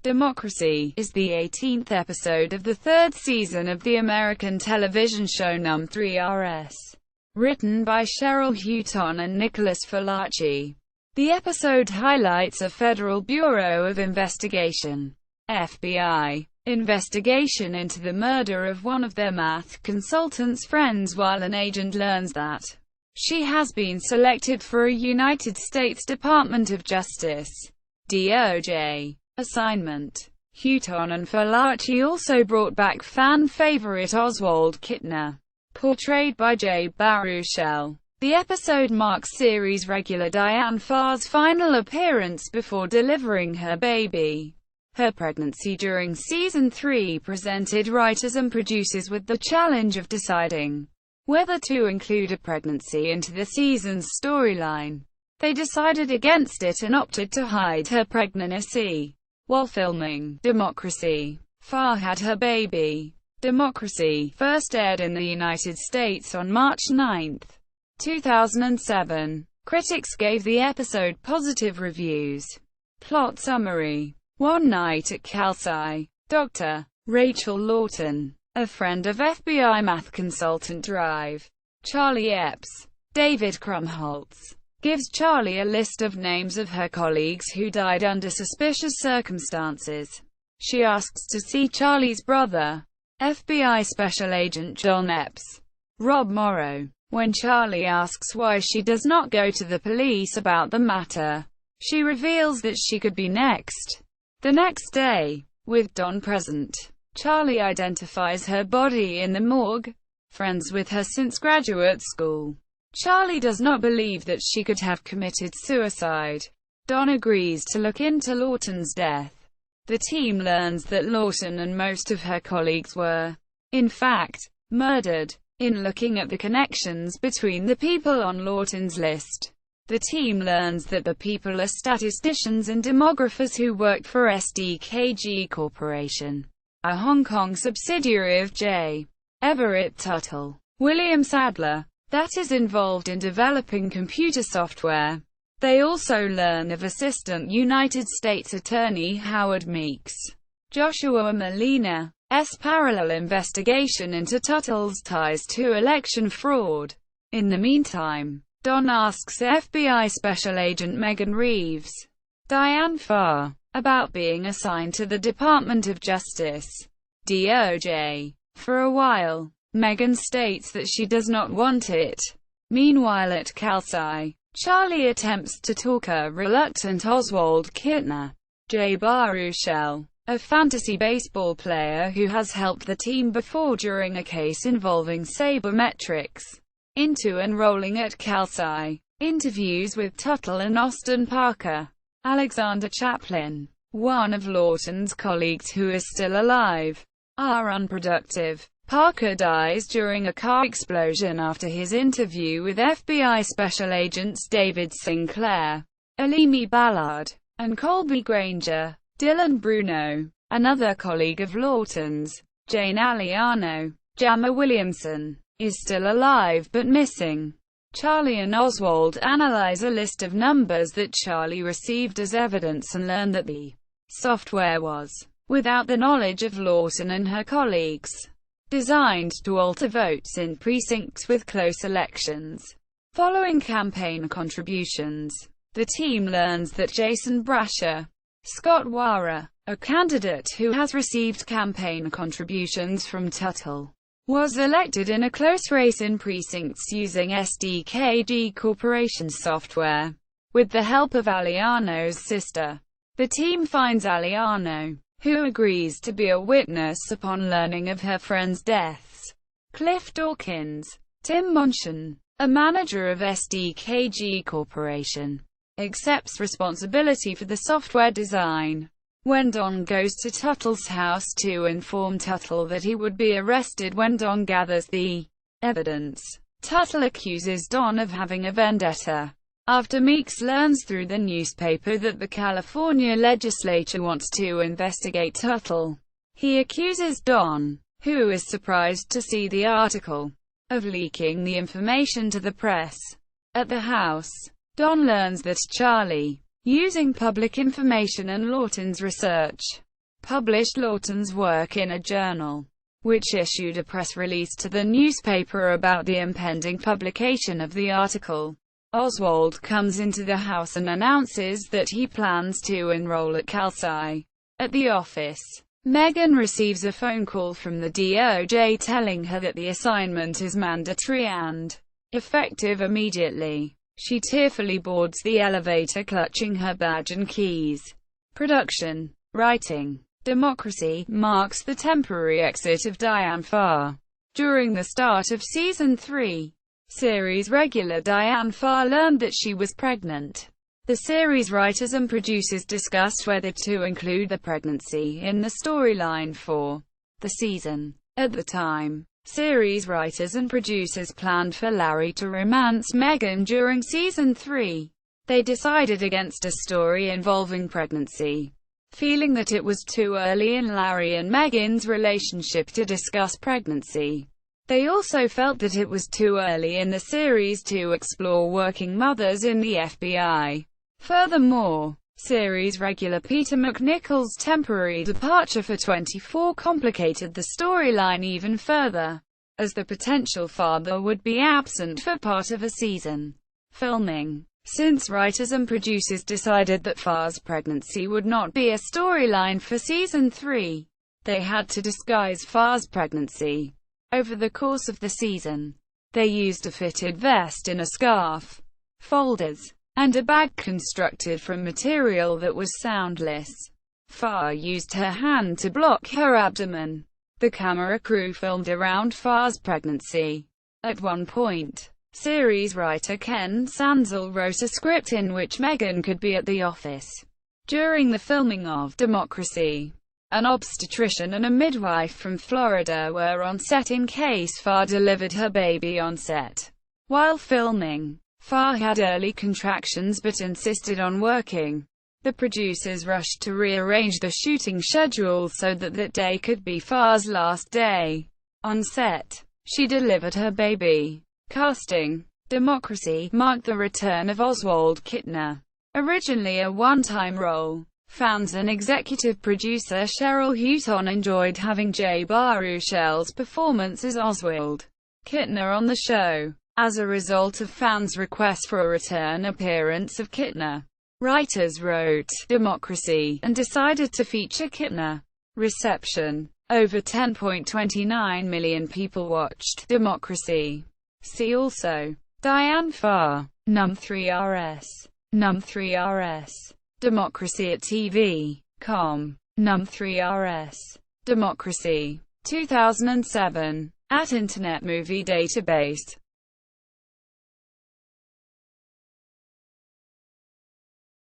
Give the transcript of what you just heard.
Democracy is the 18th episode of the third season of the American television show Num 3RS. Written by Cheryl, Heuton and Nicolas Falacci. The episode highlights a Federal Bureau of Investigation (FBI) investigation into the murder of one of their math consultant's friends while an agent learns that she has been selected for a United States Department of Justice (DOJ) assignment. Heuton and Falacci also brought back fan favorite Oswald Kittner, portrayed by Jay Baruchel. The episode marks series regular Diane Farr's final appearance before delivering her baby. Her pregnancy during Season 3 presented writers and producers with the challenge of deciding whether to include a pregnancy into the season's storyline. They decided against it and opted to hide her pregnancy while filming Democracy. Farr had her baby. Democracy first aired in the United States on March 9, 2007. Critics gave the episode positive reviews. Plot summary. One night at Cal-Sci, Dr. Rachel Lawton, a friend of FBI math consultant Drive, Charlie Epps, David Krumholtz, gives Charlie a list of names of her colleagues who died under suspicious circumstances. She asks to see Charlie's brother, FBI Special Agent John Epps, Rob Morrow. When Charlie asks why she does not go to the police about the matter, she reveals that she could be next. The next day, with Don present, Charlie identifies her body in the morgue. Friends with her since graduate school, Charlie does not believe that she could have committed suicide. Don agrees to look into Lawton's death. The team learns that Lawton and most of her colleagues were, in fact, murdered. In looking at the connections between the people on Lawton's list, the team learns that the people are statisticians and demographers who worked for SDKG Corporation, a Hong Kong subsidiary of J. Everett Tuttle. William Sadler, that is involved in developing computer software. They also learn of Assistant United States Attorney Howard Meeks, Joshua Molina's parallel investigation into Tuttle's ties to election fraud. In the meantime, Don asks FBI Special Agent Megan Reeves, Diane Farr, about being assigned to the Department of Justice, DOJ. For a while, Megan states that she does not want it. Meanwhile at Cal-Sci, Charlie attempts to talk a reluctant Oswald Kittner, Jay Baruchel, a fantasy baseball player who has helped the team before during a case involving sabermetrics, into enrolling at Cal-Sci. Interviews with Tuttle and Austin Parker. Alexander Chaplin, one of Lawton's colleagues who is still alive, are unproductive. Parker dies during a car explosion after his interview with FBI Special Agents David Sinclair, Alimi Ballard, and Colby Granger. Dylan Bruno, another colleague of Lawton's, Jane Aliano, Jammer Williamson, is still alive but missing. Charlie and Oswald analyze a list of numbers that Charlie received as evidence and learn that the software was, without the knowledge of Lawton and her colleagues, designed to alter votes in precincts with close elections. Following campaign contributions, the team learns that Jason Brasher, Scott Wara, a candidate who has received campaign contributions from Tuttle, was elected in a close race in precincts using SDKG Corporation software. With the help of Aliano's sister, the team finds Aliano, who agrees to be a witness upon learning of her friends' deaths. Cliff Dawkins, Tim Monchen, a manager of SDKG Corporation, accepts responsibility for the software design. When Don goes to Tuttle's house to inform Tuttle that he would be arrested when Don gathers the evidence, Tuttle accuses Don of having a vendetta. After Meeks learns through the newspaper that the California legislature wants to investigate Tuttle, he accuses Don, who is surprised to see the article, of leaking the information to the press. At the house, Don learns that Charlie, using public information and Lawton's research, published Lawton's work in a journal, which issued a press release to the newspaper about the impending publication of the article. Oswald comes into the house and announces that he plans to enroll at Cal Sci. At the office, Meghan receives a phone call from the DOJ telling her that the assignment is mandatory and effective immediately. She tearfully boards the elevator clutching her badge and keys. Production. Writing. Democracy marks the temporary exit of Diane Farr. During the start of Season 3, series regular Diane Farr learned that she was pregnant. The series writers and producers discussed whether to include the pregnancy in the storyline for the season. At the time, series writers and producers planned for Larry to romance Meghan during Season 3. They decided against a story involving pregnancy, feeling that it was too early in Larry and Meghan's relationship to discuss pregnancy. They also felt that it was too early in the series to explore working mothers in the FBI. Furthermore, series regular Peter McNichol's temporary departure for 24 complicated the storyline even further, as the potential father would be absent for part of a season. Filming. Since writers and producers decided that Farr's pregnancy would not be a storyline for Season 3, they had to disguise Farr's pregnancy. Over the course of the season, they used a fitted vest in a scarf, folders, and a bag constructed from material that was soundless. Farr used her hand to block her abdomen. The camera crew filmed around Farr's pregnancy. At one point, series writer Ken Sanzel wrote a script in which Meghan could be at the office during the filming of Democracy. An obstetrician and a midwife from Florida were on set in case Farr delivered her baby on set. While filming, Farr had early contractions but insisted on working. The producers rushed to rearrange the shooting schedule so that that day could be Farr's last day on set. She delivered her baby. Casting. Democracy marked the return of Oswald Kittner. Originally a one-time role, fans and executive producer Cheryl Heuton enjoyed having Jay Baruchel's performance as Oswald Kittner on the show. As a result of fans' requests for a return appearance of Kittner, writers wrote Democracy and decided to feature Kittner. Reception. Over 10.29 million people watched Democracy. See also Diane Farr, num3rs, num3rs, Democracy at TV.com, num3rs, Democracy, 2007, at Internet Movie Database.